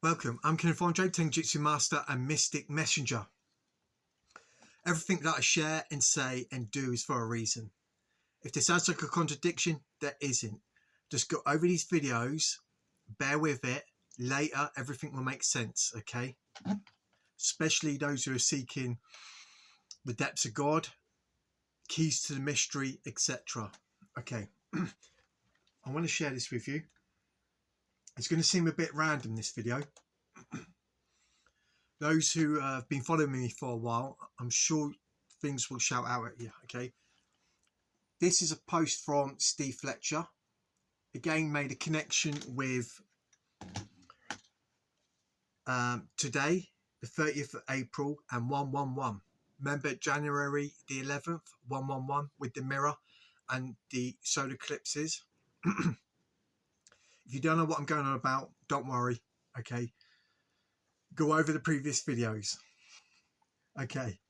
Welcome, I'm Kenneth, Tenjutsu Master and Mystic Messenger. Everything that I share and say and do is for a reason. If this sounds like a contradiction, there isn't. Just go over these videos, bear with it, later everything will make sense, okay? Especially those who are seeking the depths of God, keys to the mystery, etc. Okay, I want to share this with you. It's going to seem a bit random, this video. Those who have been following me for a while, I'm sure things will shout out at you, okay? This is a post from Steve Fletcher. Again, made a connection with today, the 30th of April and 111. Remember January the 11th, 111 with the mirror and the solar eclipses. If you don't know what I'm going on about, don't worry, okay? Go over the previous videos. Okay.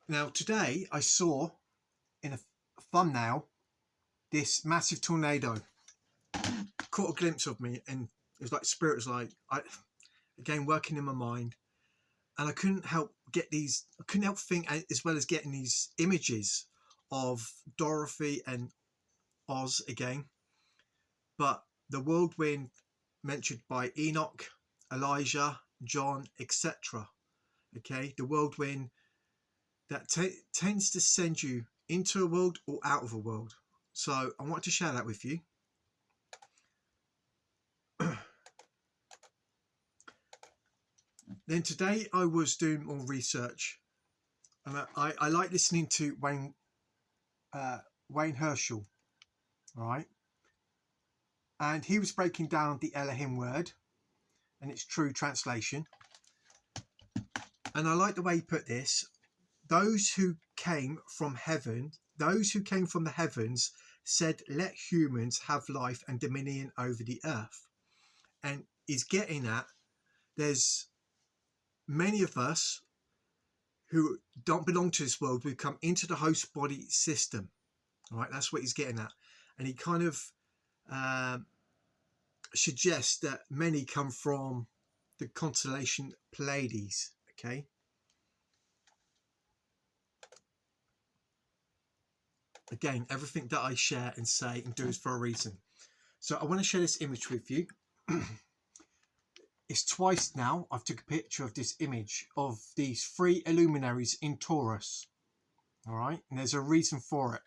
Now today I saw in a thumbnail this massive tornado. Caught a glimpse of me and it was like spirit was like, again working in my mind, and I couldn't help think as well as getting these images of Dorothy and Oz again, but the whirlwind mentioned by Enoch, Elijah, John, etc. Okay, the whirlwind that tends to send you into a world or out of a world. So I want to share that with you. Then today I was doing more research, and I like listening to Wayne Herschel, all right? And he was breaking down the Elohim word and its true translation. And I like the way he put this. Those who came from heaven, those who came from the heavens said, let humans have life and dominion over the earth. And he's getting at, there's many of us who don't belong to this world, who come into the host body system. All right, that's what he's getting at. And he kind of suggests that many come from the constellation Pleiades, okay? Again, everything that I share and say and do is for a reason. So I want to share this image with you. It's twice now I've took a picture of this image of these three luminaries in Taurus. All right, and there's a reason for it.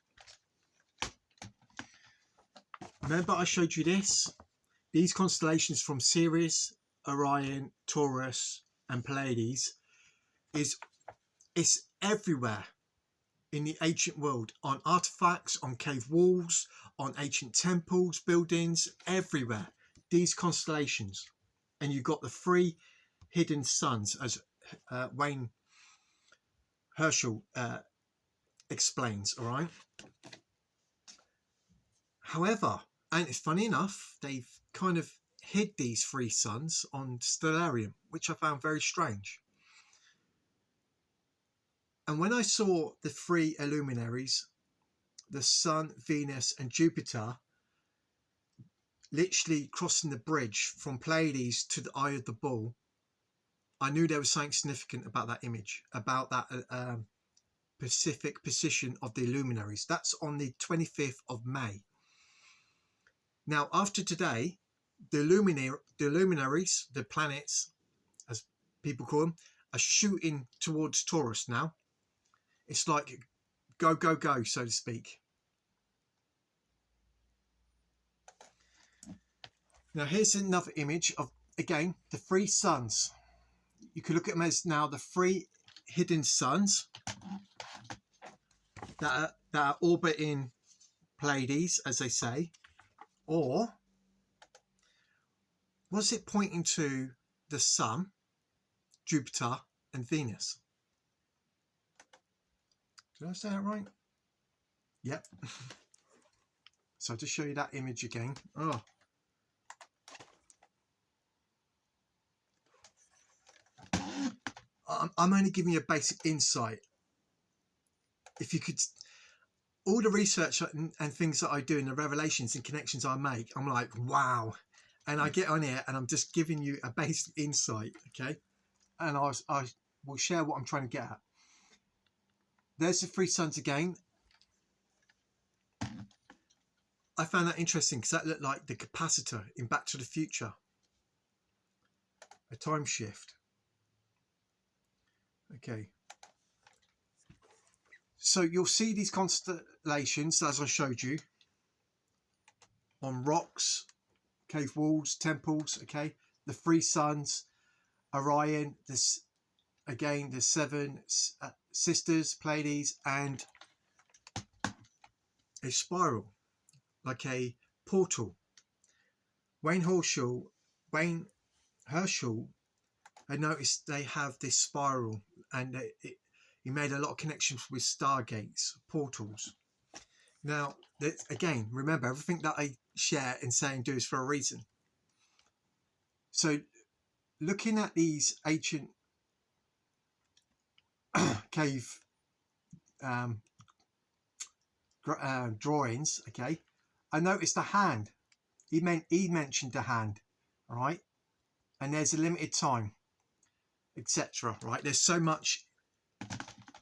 Remember I showed you this? These constellations from Sirius, Orion, Taurus and Pleiades it's everywhere in the ancient world, on artifacts, on cave walls, on ancient temples, buildings, everywhere. These constellations. And you've got the three hidden suns, as Wayne Herschel explains, all right? However, and it's funny enough, they've kind of hid these three suns on Stellarium, which I found very strange. And when I saw the three luminaries, the Sun, Venus and Jupiter, literally crossing the bridge from Pleiades to the Eye of the Bull, I knew there was something significant about that image, about that specific position of the luminaries. That's on the 25th of May. Now, after today, the luminaries, the planets, as people call them, are shooting towards Taurus now. It's like go, go, go, so to speak. Now, here's another image of, again, the three suns. You can look at them as now the three hidden suns that are orbiting Pleiades, as they say. Or was it pointing to the Sun, Jupiter and Venus? Did I say that right? Yep. So to show you that image again. Oh. I'm only giving you a basic insight. If you could, all the research and things that I do and the revelations and connections I make, I'm like, wow. And I get on here and I'm just giving you a basic insight, okay? And I will share what I'm trying to get at. There's the three suns again. I found that interesting because that looked like the capacitor in Back to the Future. A time shift. Okay. So you'll see these constellations, as I showed you, on rocks, cave walls, temples, okay? The three suns, Orion, this again, the seven sisters, Pleiades, and a spiral, like a portal. Wayne Herschel, I noticed they have this spiral, and he made a lot of connections with stargates, portals. Now, again, remember, everything that I share and say and do is for a reason. So, looking at these ancient cave drawings, okay, I noticed a hand. He mentioned a hand, all right, and there's a limited time, etc. Right? There's so much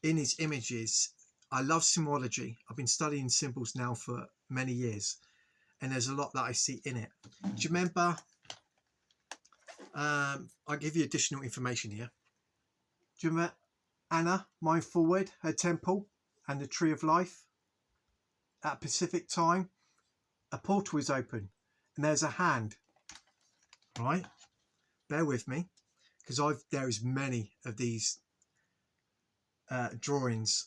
in his images. I love symbology. I've been studying symbols now for many years, and there's a lot that I see in it. Do you remember? I'll give you additional information here. Do you remember Anna, Mind Forward, her temple, and the Tree of Life? At Pacific time, a portal is open, and there's a hand. Right? Bear with me, because there is many of these drawings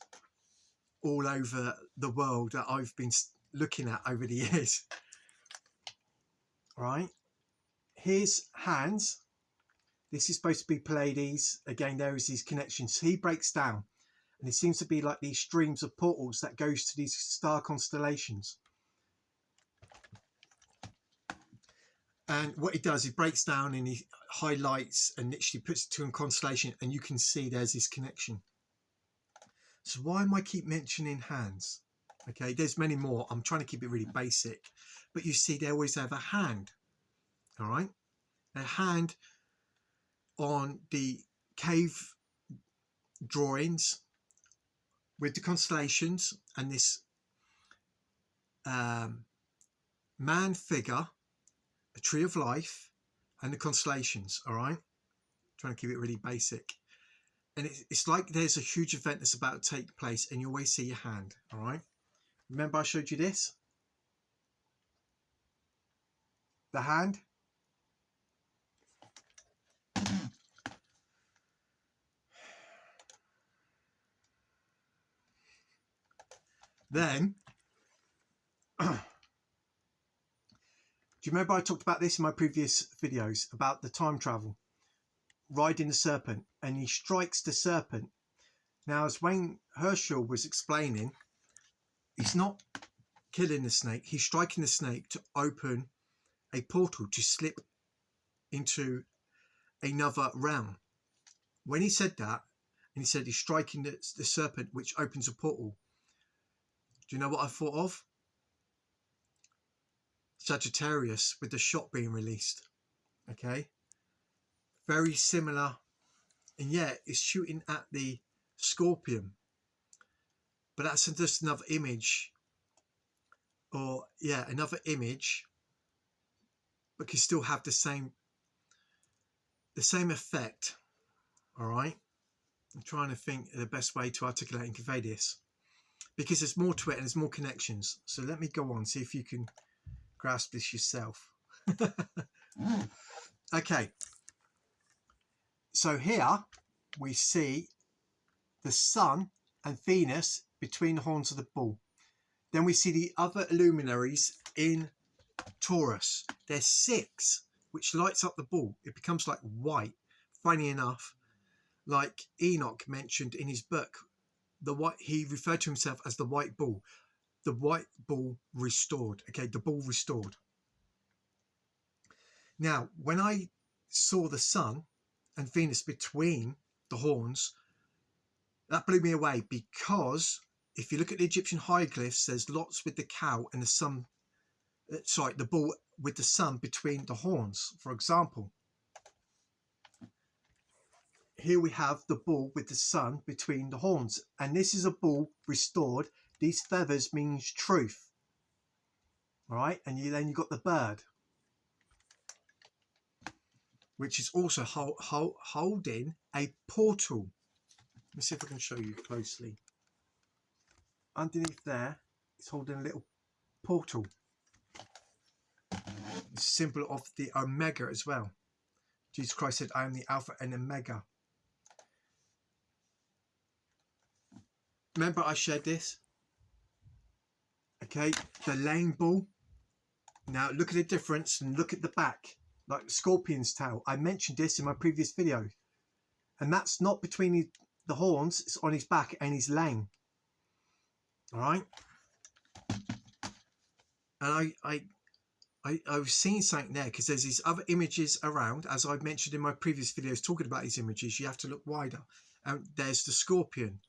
all over the world that I've been looking at over the years. Right, his hands, this is supposed to be Pleiades. Again, there is these connections. He breaks down, and it seems to be like these streams of portals that goes to these star constellations. And what he does, he breaks down and he highlights and literally puts it to a constellation, and you can see there's this connection. So why am I keep mentioning hands? Okay, there's many more. I'm trying to keep it really basic, but you see they always have a hand. All right, a hand on the cave drawings with the constellations and this man figure, a tree of life, and the constellations. All right, trying to keep it really basic. And it's like there's a huge event that's about to take place, and you always see your hand. All right, remember I showed you this, the hand. Then, do you remember I talked about this in my previous videos about the time travel, riding the serpent, and he strikes the serpent. Now, as Wayne Herschel was explaining, he's not killing the snake, he's striking the snake to open a portal to slip into another realm. When he said that, and he said he's striking the serpent which opens a portal, do you know what I thought of? Sagittarius with the shot being released. Okay, very similar, and yeah, it's shooting at the scorpion, but that's just another image, or yeah, another image, but can still have the same effect. All right, I'm trying to think of the best way to articulate and convey this, because there's more to it and there's more connections. So let me go on, see if you can grasp this yourself. Okay, so here we see the sun and Venus between the horns of the bull. Then we see the other luminaries in Taurus. There's 6, which lights up the bull. It becomes like white. Funny enough, like Enoch mentioned in his book, he referred to himself as the white bull. The white bull restored. Okay, the bull restored. Now, when I saw the sun and Venus between the horns, that blew me away, because if you look at the Egyptian hieroglyphs, there's lots with the cow and the sun, sorry, the bull with the sun between the horns. For example, here we have the bull with the sun between the horns, and this is a bull restored. These feathers means truth. All right, and then you got the bird, which is also holding a portal. Let me see if I can show you closely. Underneath there, it's holding a little portal. It's a symbol of the Omega as well. Jesus Christ said, I am the Alpha and Omega. Remember I shared this? Okay, the lame bull. Now look at the difference and look at the back, like the scorpion's tail. I mentioned this in my previous video. And that's not between the horns, it's on his back and he's lame. Alright? And I was seeing something there because there's these other images around, as I've mentioned in my previous videos talking about these images. You have to look wider. And there's the scorpion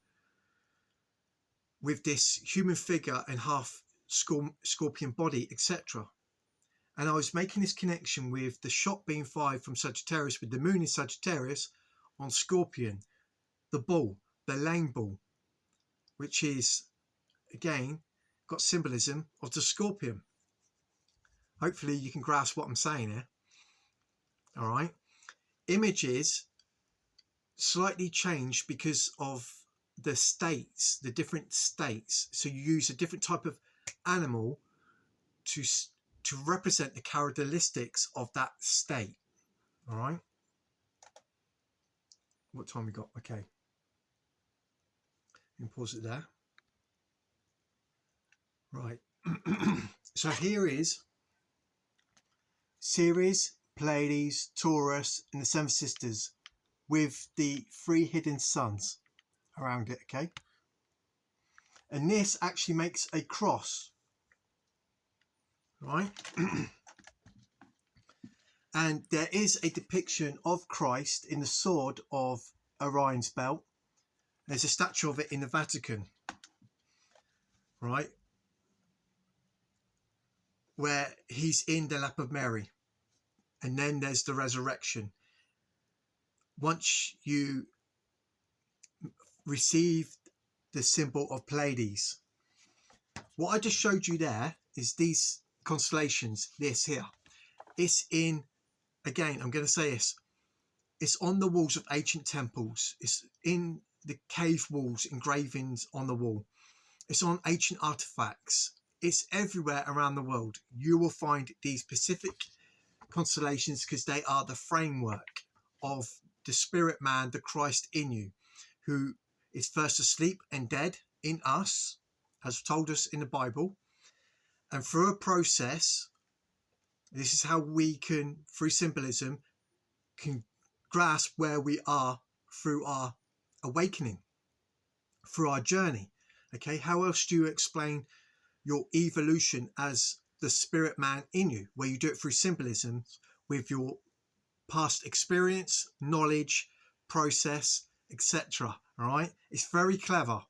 with this human figure and half scorpion body, etc. And I was making this connection with the shot being fired from Sagittarius with the moon in Sagittarius on Scorpion, the bull, the lame bull, which is, again, got symbolism of the scorpion. Hopefully you can grasp what I'm saying here. All right. Images slightly change because of the states, the different states. So you use a different type of animal to represent the characteristics of that state. All right. What time we got? Okay. You can pause it there. Right. So here is Ceres, Pleiades, Taurus, and the Seven Sisters with the 3 hidden suns around it. Okay. And this actually makes a cross. Right. And there is a depiction of Christ in the sword of Orion's belt. There's a statue of it in the Vatican, right, where he's in the lap of Mary. And then there's the resurrection. Once you receive the symbol of Pleiades, what I just showed you there is these constellations, this here. It's in, again, I'm going to say this, it's on the walls of ancient temples. It's in the cave walls, engravings on the wall. It's on ancient artifacts. It's everywhere around the world. You will find these specific constellations because they are the framework of the spirit man, the Christ in you, who is first asleep and dead in us, as told us in the Bible. And through a process, this is how we can, through symbolism, can grasp where we are through our awakening, through our journey. Okay, how else do you explain your evolution as the spirit man in you, where you do it through symbolism with your past experience, knowledge, process, etc. All right, it's very clever.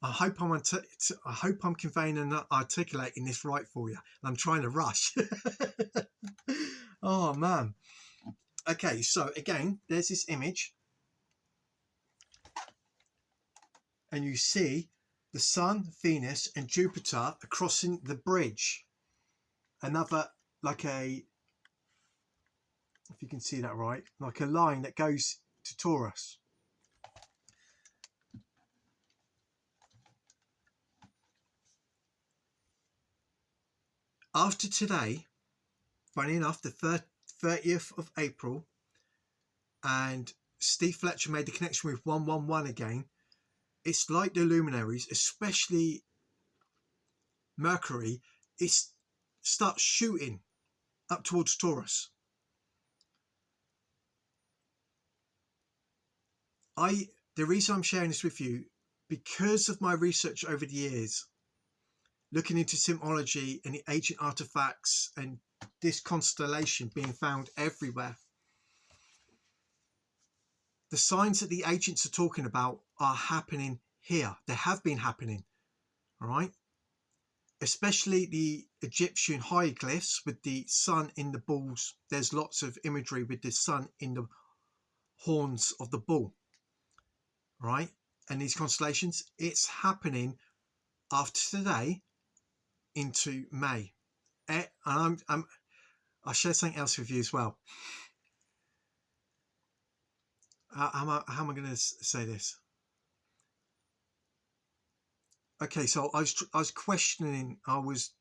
I hope I'm conveying and articulating this right for you. I'm trying to rush. Oh man. Okay, so again, there's this image, and you see the Sun, Venus, and Jupiter are crossing the bridge. Another, like a, if you can see that right, like a line that goes to Taurus. After today, funny enough, the 30th of April, and Steve Fletcher made the connection with 111 again. It's like the luminaries, especially Mercury, it starts shooting up towards Taurus. The reason I'm sharing this with you, because of my research over the years, looking into symbology and the ancient artifacts and this constellation being found everywhere. The signs that the ancients are talking about are happening here. They have been happening. all right? Especially the Egyptian hieroglyphs with the sun in the bulls. There's lots of imagery with the sun in the horns of the bull, right? And these constellations, it's happening after today into May. And I'll share something else with you as well. How am I going to say this? Okay, so I was questioning, I was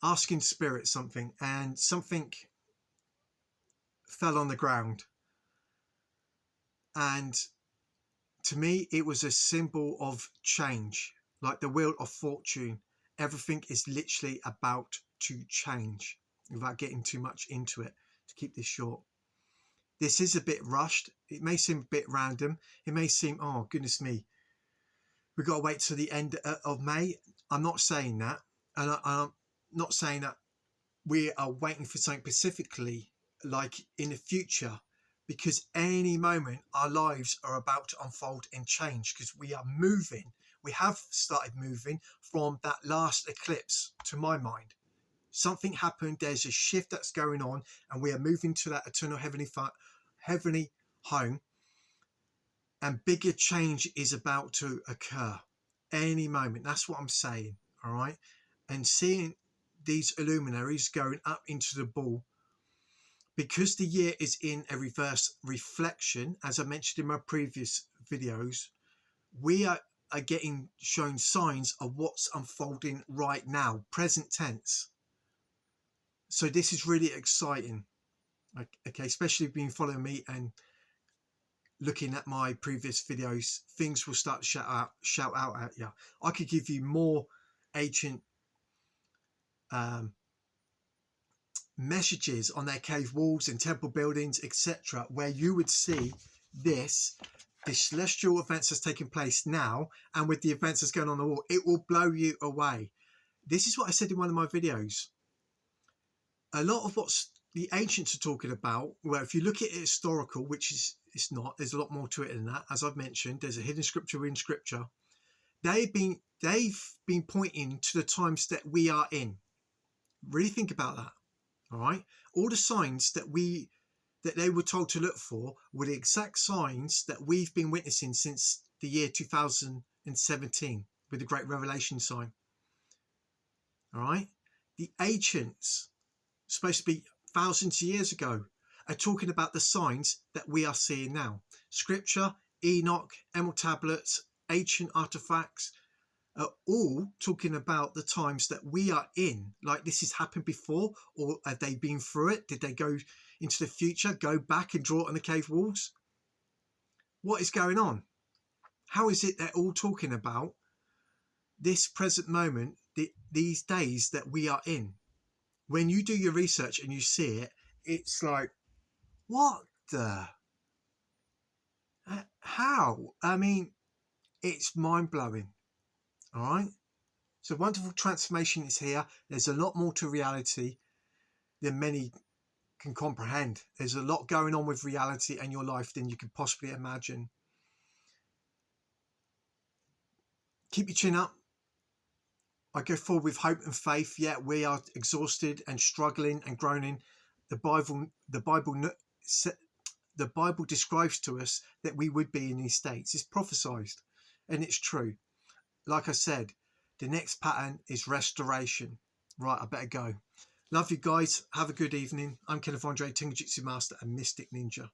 asking spirit something, and something fell on the ground, and to me it was a symbol of change, like the wheel of fortune. Everything is literally about to change, without getting too much into it, to keep this short. This is a bit rushed. It may seem a bit random. It may seem, oh goodness me, we've got to wait till the end of May. I'm not saying that, and I'm not saying that we are waiting for something specifically like in the future, because any moment our lives are about to unfold and change, because we are moving. We have started moving from that last eclipse, to my mind. Something happened, there's a shift that's going on, and we are moving to that eternal heavenly home, and bigger change is about to occur any moment. That's what I'm saying, all right? And seeing these luminaries going up into the bull, because the year is in a reverse reflection, as I mentioned in my previous videos, we are getting shown signs of what's unfolding right now, present tense. So this is really exciting, okay? Especially if you've been following me and looking at my previous videos, things will start to shout out at you. I could give you more ancient messages on their cave walls and temple buildings, etc., where you would see the celestial events that's taking place now, and with the events that's going on the wall, it will blow you away. This is what I said in one of my videos. A lot of what's the ancients are talking about, well, if you look at it historical, which is it's not, there's a lot more to it than that. As I've mentioned, there's a hidden scripture in scripture. They've been pointing to the times that we are in. Really think about that. All right, all the signs that they were told to look for were the exact signs that we've been witnessing since the year 2017 with the Great Revelation sign. All right, the ancients, supposed to be thousands of years ago, are talking about the signs that we are seeing now. Scripture, Enoch, Emerald tablets, ancient artifacts are all talking about the times that we are in. Like, this has happened before, or have they been through it? Did they go into the future, go back and draw it on the cave walls? What is going on? How is it they're all talking about this present moment, these days that we are in? When you do your research and you see it, it's like, what the? How? I mean, it's mind-blowing. All right? So wonderful transformation is here. There's a lot more to reality than many can comprehend. There's a lot going on with reality and your life than you could possibly imagine. Keep your chin up. I go forward with hope and faith. Yeah, we are exhausted and struggling and groaning. The Bible describes to us that we would be in these states. It's prophesied, and it's true. Like I said, the next pattern is restoration. Right, I better go. Love you guys. Have a good evening. I'm Kenneth Andre, Tenjutsu Master and Mystic Ninja.